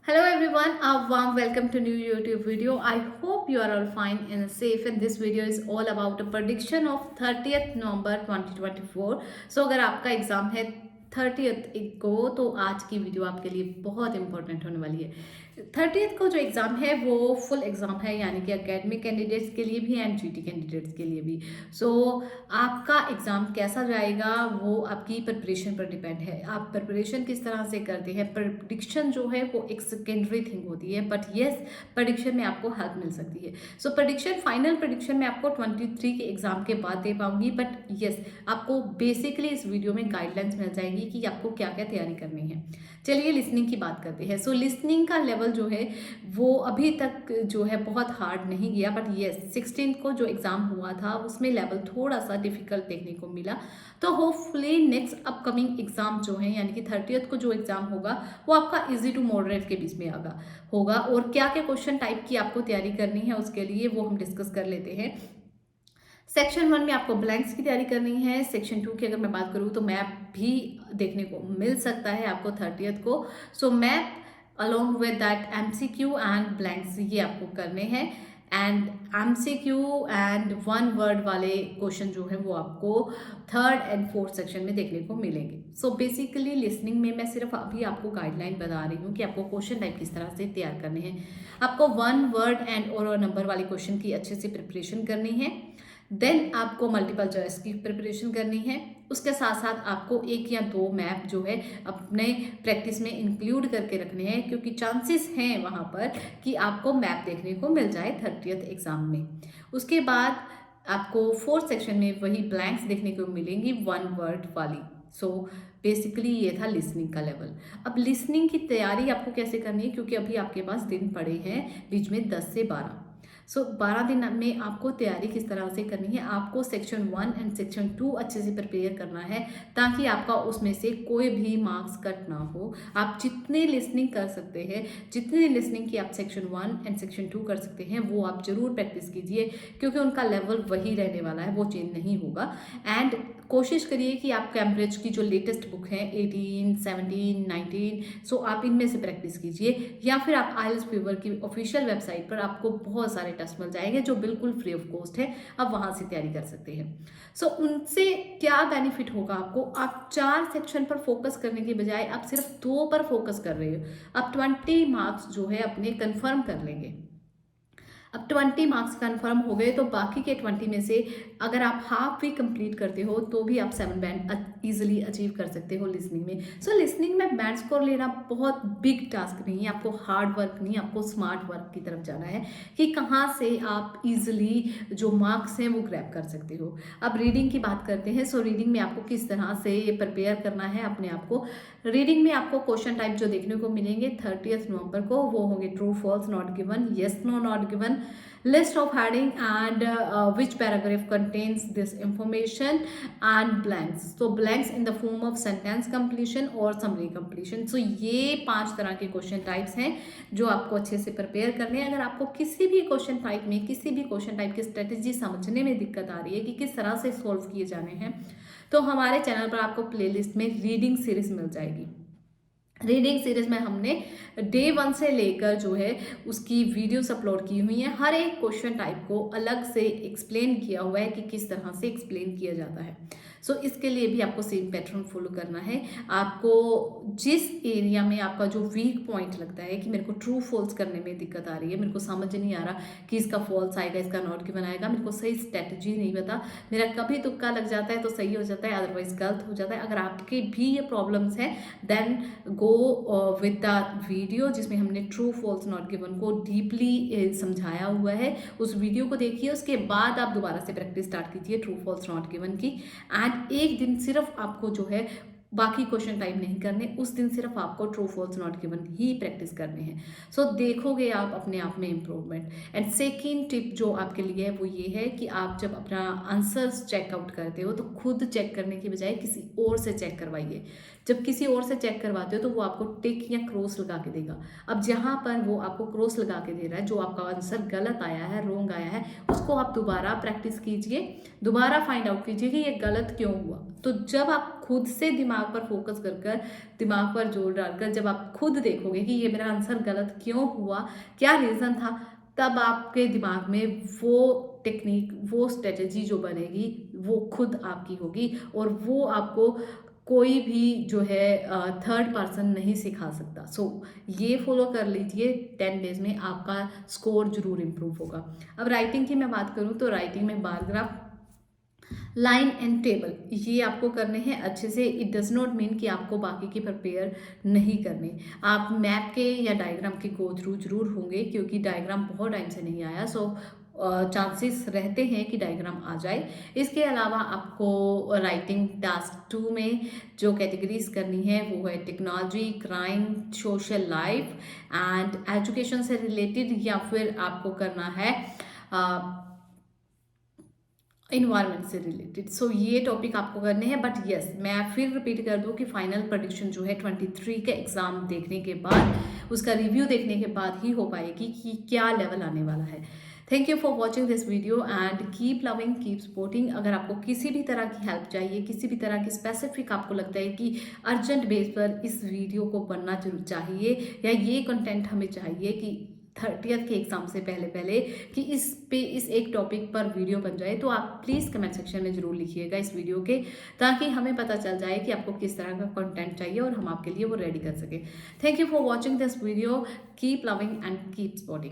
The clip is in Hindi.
Hello everyone, a warm welcome to new YouTube video. I hope you are all fine and safe, and this video is all about a prediction of 30th November 2024. So अगर आपका एग्जाम है 30th को तो आज की वीडियो आपके लिए बहुत इंपॉर्टेंट होने वाली है। 30th को जो एग्ज़ाम है वो फुल एग्ज़ाम है, यानी कि एकेडमिक कैंडिडेट्स के लिए भी एंड जीटी कैंडिडेट्स के लिए भी। सो आपका एग्ज़ाम कैसा जाएगा वो आपकी प्रिपरेशन पर डिपेंड है। आप प्रिपरेशन किस तरह से करते हैं। प्रेडिक्शन जो है वो एक सेकेंडरी थिंग होती है, बट येस प्रेडिक्शन में आपको हेल्प मिल सकती है। सो प्रेडिक्शन, फाइनल प्रेडिक्शन मैं आपको 23 के एग्ज़ाम के बाद दे पाऊंगी, बट येस आपको बेसिकली इस वीडियो में गाइडलाइंस मिल जाएंगी कि आपको क्या क्या तैयारी करनी है। चलिए लिसनिंग की बात करते हैं। सो लिसनिंग का लेवल जो है वो अभी तक जो है बहुत हार्ड नहीं गया, बट येस 16 को जो एग्ज़ाम हुआ था उसमें लेवल थोड़ा सा डिफिकल्ट देखने को मिला। तो होपफुली नेक्स्ट अपकमिंग एग्ज़ाम जो है, यानी कि 30th को जो एग्ज़ाम होगा वो आपका इजी टू मॉडरेट के बीच में होगा। और क्या क्या क्वेश्चन टाइप की आपको तैयारी करनी है उसके लिए वो हम डिस्कस कर लेते हैं। सेक्शन 1 में आपको ब्लैंक्स की तैयारी करनी है। सेक्शन 2 की अगर मैं बात करूँ तो मैप भी देखने को मिल सकता है आपको 30th को। So map along with that MCQ and blanks ये आपको करने हैं। And MCQ and one word वाले क्वेश्चन जो है वो आपको 3rd एंड 4th सेक्शन में देखने को मिलेंगे। सो बेसिकली लिसनिंग में मैं सिर्फ अभी आपको गाइडलाइन बता रही हूँ कि आपको क्वेश्चन टाइप किस तरह से तैयार करने हैं। आपको वन वर्ड एंड और नंबर वाले क्वेश्चन की अच्छे से प्रिपरेशन करनी है। देन आपको मल्टीपल चॉइस की प्रिपरेशन करनी है। उसके साथ साथ आपको 1 या 2 मैप जो है अपने प्रैक्टिस में इंक्लूड करके रखने हैं, क्योंकि चांसेस हैं वहाँ पर कि आपको मैप देखने को मिल जाए 30th एग्ज़ाम में। उसके बाद आपको 4th सेक्शन में वही ब्लैंक्स देखने को मिलेंगी वन वर्ड वाली। सो बेसिकली ये था लिसनिंग का लेवल। अब लिसनिंग की तैयारी आपको कैसे करनी है, क्योंकि अभी आपके पास दिन पड़े हैं बीच में 10 से 12। सो 12 दिन में आपको तैयारी किस तरह से करनी है। आपको सेक्शन 1 एंड सेक्शन 2 अच्छे से प्रिपेयर करना है ताकि आपका उसमें से कोई भी मार्क्स कट ना हो। आप जितनी लिसनिंग कर सकते हैं, जितनी लिसनिंग की आप सेक्शन 1 एंड सेक्शन 2 कर सकते हैं वो आप जरूर प्रैक्टिस कीजिए, क्योंकि उनका लेवल वही रहने वाला है, वो चेंज नहीं होगा। एंड कोशिश करिए कि आप कैम्ब्रिज की जो लेटेस्ट बुक है 18, 17, 19, सो आप इनमें से प्रैक्टिस कीजिए, या फिर आप आइल्स फीवर की ऑफिशियल वेबसाइट पर आपको बहुत सारे टेस्ट मिल जाएंगे जो बिल्कुल फ्री ऑफ कॉस्ट है। आप वहां से तैयारी कर सकते हैं। सो उनसे क्या बेनिफिट होगा आपको, आप 4 सेक्शन पर फोकस करने के बजाय आप सिर्फ 2 पर फोकस कर रहे हो। आप 20 मार्क्स जो है अपने कंफर्म कर लेंगे। अब 20 मार्क्स कंफर्म हो गए तो बाकी के 20 में से अगर आप हाफ भी कंप्लीट करते हो तो भी आप 7 बैंड इजीली अचीव कर सकते हो लिसनिंग में। सो लिसनिंग में बैंड स्कोर लेना बहुत बिग टास्क नहीं है, आपको हार्ड वर्क नहीं, आपको स्मार्ट वर्क की तरफ जाना है कि कहाँ से आप इजीली जो मार्क्स हैं वो ग्रैब कर सकते हो। अब रीडिंग की बात करते हैं। सो रीडिंग में आपको किस तरह से ये प्रिपेयर करना है अपने आप को। रीडिंग में आपको क्वेश्चन टाइप जो देखने को मिलेंगे 30th नवंबर को वो होंगे true false, not given, yes no not given, list of heading and which paragraph contains this information, and blanks. So blanks in the form of sentence completion or summary completion. So ये 5 तरह के क्वेश्चन टाइप्स हैं जो आपको अच्छे से प्रिपेयर करने हैं। अगर आपको किसी भी क्वेश्चन टाइप में किसी भी क्वेश्चन टाइप की स्ट्रेटेजी समझने में दिक्कत आ रही है कि किस तरह से सॉल्व किए जाने हैं, तो हमारे चैनल पर आपको प्लेलिस्ट में रीडिंग सीरीज मिल जाएगी। रीडिंग सीरीज में हमने डे 1 से लेकर जो है उसकी वीडियोस अपलोड की हुई हैं। हर एक क्वेश्चन टाइप को अलग से एक्सप्लेन किया हुआ है कि किस तरह से एक्सप्लेन किया जाता है। सो इसके लिए भी आपको सेम पैटर्न फॉलो करना है। आपको जिस एरिया में आपका जो वीक पॉइंट लगता है कि मेरे को ट्रू फॉल्स करने में दिक्कत आ रही है, मेरे को समझ नहीं आ रहा कि इसका फॉल्स आएगा, इसका नॉट गिवन आएगा, मेरे को सही स्ट्रेटजी नहीं पता, मेरा कभी तुक्का लग जाता है तो सही हो जाता है, अदरवाइज गलत हो जाता है। अगर आपके भी ये प्रॉब्लम्स हैं then go with the video जिसमें हमने ट्रू फॉल्स नॉट गिवन को डीपली समझाया हुआ है। उस वीडियो को देखिए, उसके बाद आप दोबारा से प्रैक्टिस स्टार्ट कीजिए ट्रू फॉल्स नॉट गिवन की। एंड एक दिन सिर्फ आपको जो है बाकी क्वेश्चन टाइप नहीं करने, उस दिन सिर्फ आपको ट्रू फॉल्स नॉट गिवन ही प्रैक्टिस करने हैं। सो देखोगे आप अपने आप में इम्प्रूवमेंट। एंड सेकेंड टिप जो आपके लिए है वो ये है कि आप जब अपना आंसर्स चेकआउट करते हो तो खुद चेक करने की बजाय किसी और से चेक करवाइए। जब किसी और से चेक करवाते हो तो वो आपको टिक या क्रॉस लगा के देगा। अब जहाँ पर वो आपको क्रॉस लगा के दे रहा है, जो आपका आंसर गलत आया है, रॉन्ग आया है, उसको आप दोबारा प्रैक्टिस कीजिए, दोबारा फाइंड आउट कीजिए कि ये गलत क्यों हुआ। तो जब आप खुद से दिमाग पर फोकस कर कर, दिमाग पर जोर डालकर जब आप खुद देखोगे कि ये मेरा आंसर गलत क्यों हुआ, क्या रीज़न था, तब आपके दिमाग में वो टेक्निक, वो स्ट्रेटजी जो बनेगी वो खुद आपकी होगी, और वो आपको कोई भी जो है थर्ड पर्सन नहीं सिखा सकता। सो ये फॉलो कर लीजिए, 10 डेज में आपका स्कोर जरूर इम्प्रूव होगा। अब राइटिंग की मैं बात करूँ तो राइटिंग में bar graph, line and table ये आपको करने हैं अच्छे से। इट डज नॉट मीन कि आपको बाकी की प्रिपेयर नहीं करने। आप मैप के या डायग्राम के गो थ्रू जरूर होंगे, क्योंकि डायग्राम बहुत टाइम से नहीं आया, सो चांसेस रहते हैं कि डायग्राम आ जाए। इसके अलावा आपको राइटिंग टास्क 2 में जो कैटेगरीज करनी है वो है technology, crime, social life and education से रिलेटेड, या फिर आपको करना है इन्वायरमेंट से रिलेटेड। सो ये टॉपिक आपको करने हैं। बट यस, मैं फिर रिपीट कर दूं कि फाइनल प्रेडिक्शन जो है 23 के एग्जाम देखने के बाद, उसका रिव्यू देखने के बाद ही हो पाएगी कि क्या लेवल आने वाला है। Thank you for watching this video and keep loving, keep supporting. अगर आपको किसी भी तरह की हेल्प चाहिए, किसी भी तरह की स्पेसिफिक आपको लगता है कि अर्जेंट बेस पर इस वीडियो को बनना जरूर चाहिए, या ये कंटेंट हमें चाहिए कि 30th के एग्जाम से पहले पहले कि इस एक टॉपिक पर वीडियो बन जाए, तो आप प्लीज़ कमेंट सेक्शन में ज़रूर लिखिएगा इस वीडियो के, ताकि हमें पता चल जाए कि आपको किस तरह का कंटेंट चाहिए और हम आपके लिए वो रेडी कर सकें। Thank you for watching this video. Keep loving and keep supporting.